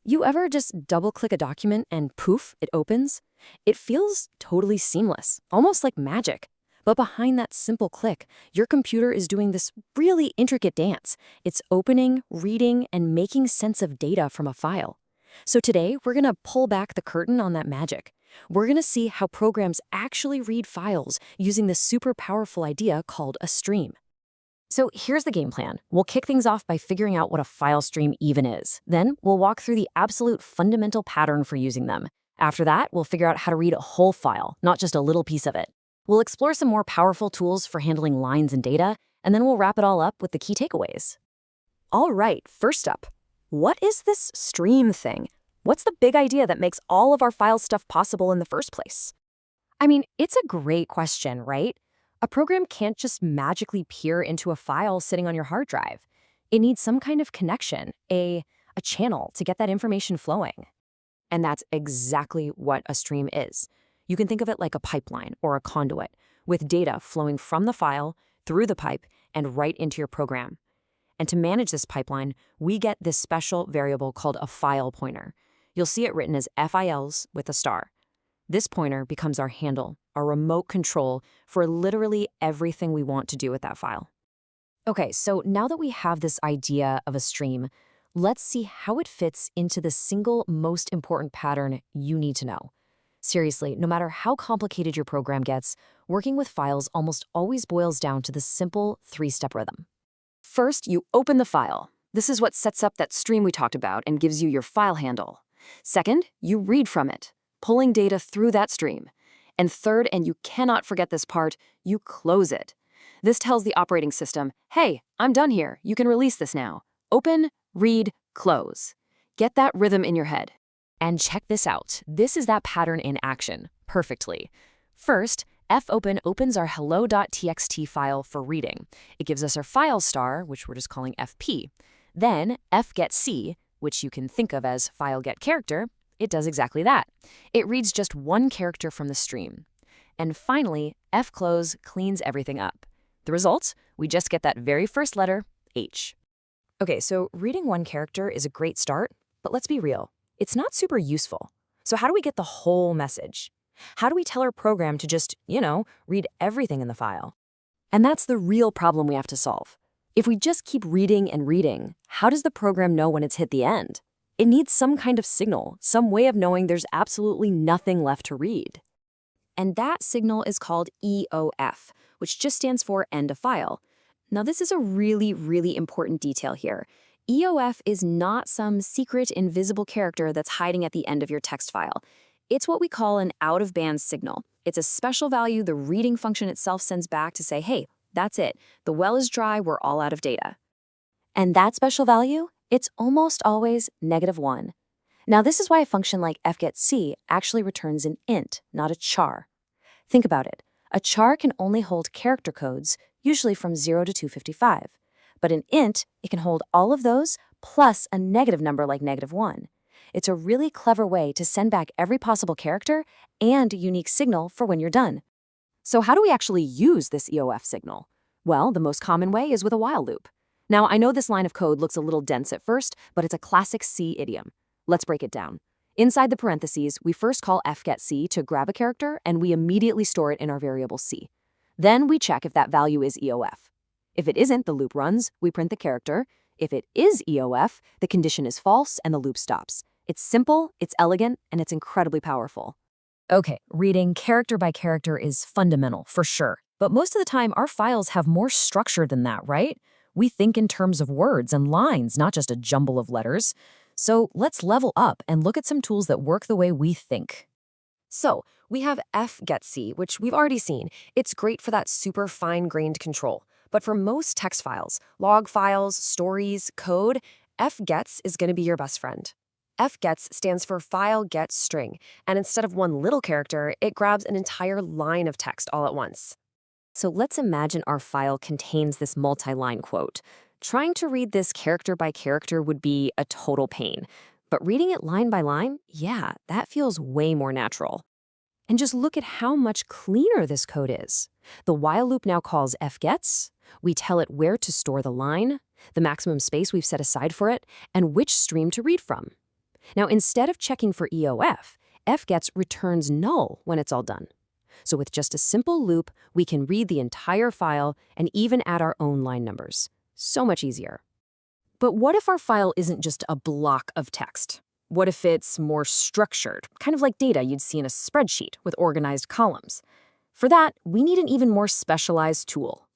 You ever just double-click a document and poof, it opens? It feels totally seamless, almost like magic. But behind that simple click, your computer is doing this really intricate dance. It's opening, reading, and making sense of data from a file. So today, we're going to pull back the curtain on that magic. We're going to see how programs actually read files using this super powerful idea called a stream. So here's the game plan. We'll kick things off by figuring out what a file stream even is. Then we'll walk through the absolute fundamental pattern for using them. After that, we'll figure out how to read a whole file, not just a little piece of it. We'll explore some more powerful tools for handling lines and data, and then we'll wrap it all up with the key takeaways. All right, first up, what is this stream thing? What's the big idea that makes all of our file stuff possible in the first place? I mean, it's a great question, right? A program can't just magically peer into a file sitting on your hard drive. It needs some kind of connection, a channel to get that information flowing. And that's exactly what a stream is. You can think of it like a pipeline or a conduit, with data flowing from the file, through the pipe, and right into your program. And to manage this pipeline, we get this special variable called a file pointer. You'll see it written as FILs with a star. This pointer becomes our handle, our remote control for literally everything we want to do with that file. Okay, so now that we have this idea of a stream, let's see how it fits into the single most important pattern you need to know. Seriously, no matter how complicated your program gets, working with files almost always boils down to the simple three-step rhythm. First, you open the file. This is what sets up that stream we talked about and gives you your file handle. Second, you read from it, pulling data through that stream. And third, and you cannot forget this part, you close it. This tells the operating system, hey, I'm done here. You can release this now. Open, read, close. Get that rhythm in your head. And check this out. This is that pattern in action, perfectly. First, fopen opens our hello.txt file for reading. It gives us our file star, which we're just calling fp. Then fgetC, which you can think of as file get character, it does exactly that. It reads just one character from the stream. And finally, fclose cleans everything up. The result? We just get that very first letter, H. Okay, so reading one character is a great start, but let's be real. It's not super useful. So how do we get the whole message? How do we tell our program to just, read everything in the file? And that's the real problem we have to solve. If we just keep reading and reading, how does the program know when it's hit the end? It needs some kind of signal, some way of knowing there's absolutely nothing left to read. And that signal is called EOF, which just stands for end of file. Now, this is a really, really important detail here. EOF is not some secret, invisible character that's hiding at the end of your text file. It's what we call an out-of-band signal. It's a special value the reading function itself sends back to say, hey, that's it. The well is dry, we're all out of data. And that special value? It's almost always -1. Now, this is why a function like fgetC actually returns an int, not a char. Think about it. A char can only hold character codes, usually from 0 to 255. But an int, it can hold all of those plus a negative number like -1. It's a really clever way to send back every possible character and a unique signal for when you're done. So how do we actually use this EOF signal? Well, the most common way is with a while loop. Now, I know this line of code looks a little dense at first, but it's a classic C idiom. Let's break it down. Inside the parentheses, we first call fgetC to grab a character, and we immediately store it in our variable C. Then we check if that value is EOF. If it isn't, the loop runs, we print the character. If it is EOF, the condition is false, and the loop stops. It's simple, it's elegant, and it's incredibly powerful. Okay, reading character by character is fundamental, for sure. But most of the time, our files have more structure than that, right? We think in terms of words and lines, not just a jumble of letters. So let's level up and look at some tools that work the way we think. So we have fgetC, which we've already seen. It's great for that super fine-grained control. But for most text files, log files, stories, code, fgets is going to be your best friend. Fgets stands for file get string, and instead of one little character, it grabs an entire line of text all at once. So let's imagine our file contains this multi-line quote. Trying to read this character by character would be a total pain, but reading it line by line, yeah, that feels way more natural. And just look at how much cleaner this code is. The while loop now calls fgets. We tell it where to store the line, the maximum space we've set aside for it, and which stream to read from. Now, instead of checking for EOF, fgets returns null when it's all done. So with just a simple loop, we can read the entire file and even add our own line numbers. So much easier. But what if our file isn't just a block of text? What if it's more structured, kind of like data you'd see in a spreadsheet with organized columns? For that, we need an even more specialized tool.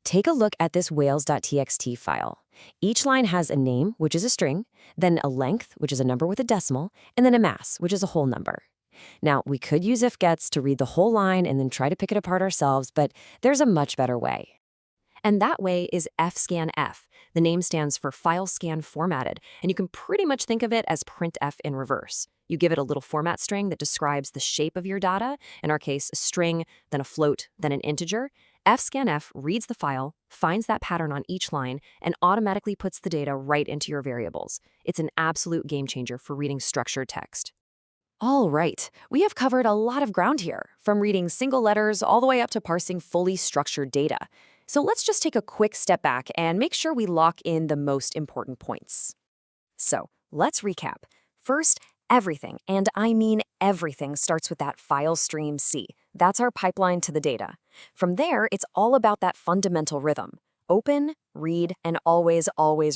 Take a look at this whales.txt file. Each line has a name, which is a string, then a length, which is a number with a decimal, and then a mass, which is a whole number. Now, we could use ifgets to read the whole line and then try to pick it apart ourselves, but there's a much better way. And that way is fscanf. The name stands for file scan formatted, and you can pretty much think of it as printf in reverse. You give it a little format string that describes the shape of your data, in our case, a string, then a float, then an integer. fscanf reads the file, finds that pattern on each line, and automatically puts the data right into your variables. It's an absolute game changer for reading structured text. All right, we have covered a lot of ground here, from reading single letters all the way up to parsing fully structured data. So let's just take a quick step back and make sure we lock in the most important points. So let's recap. First, everything, and I mean everything, starts with that file stream C. That's our pipeline to the data. From there, it's all about that fundamental rhythm. Open, read, and always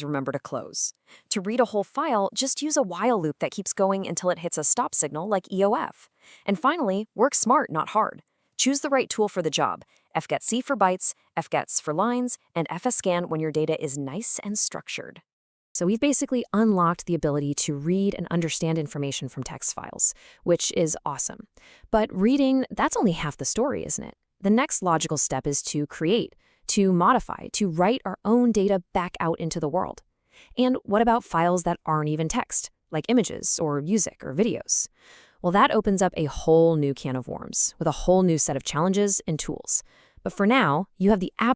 remember to close. To read a whole file, just use a while loop that keeps going until it hits a stop signal like EOF. And finally, work smart, not hard. Choose the right tool for the job. fgetc for bytes, fgets for lines, and fscan when your data is nice and structured. So we've basically unlocked the ability to read and understand information from text files, which is awesome. But reading, that's only half the story, isn't it? The next logical step is to create, to modify, to write our own data back out into the world. And what about files that aren't even text, like images or music or videos? Well, that opens up a whole new can of worms with a whole new set of challenges and tools. But for now, you have the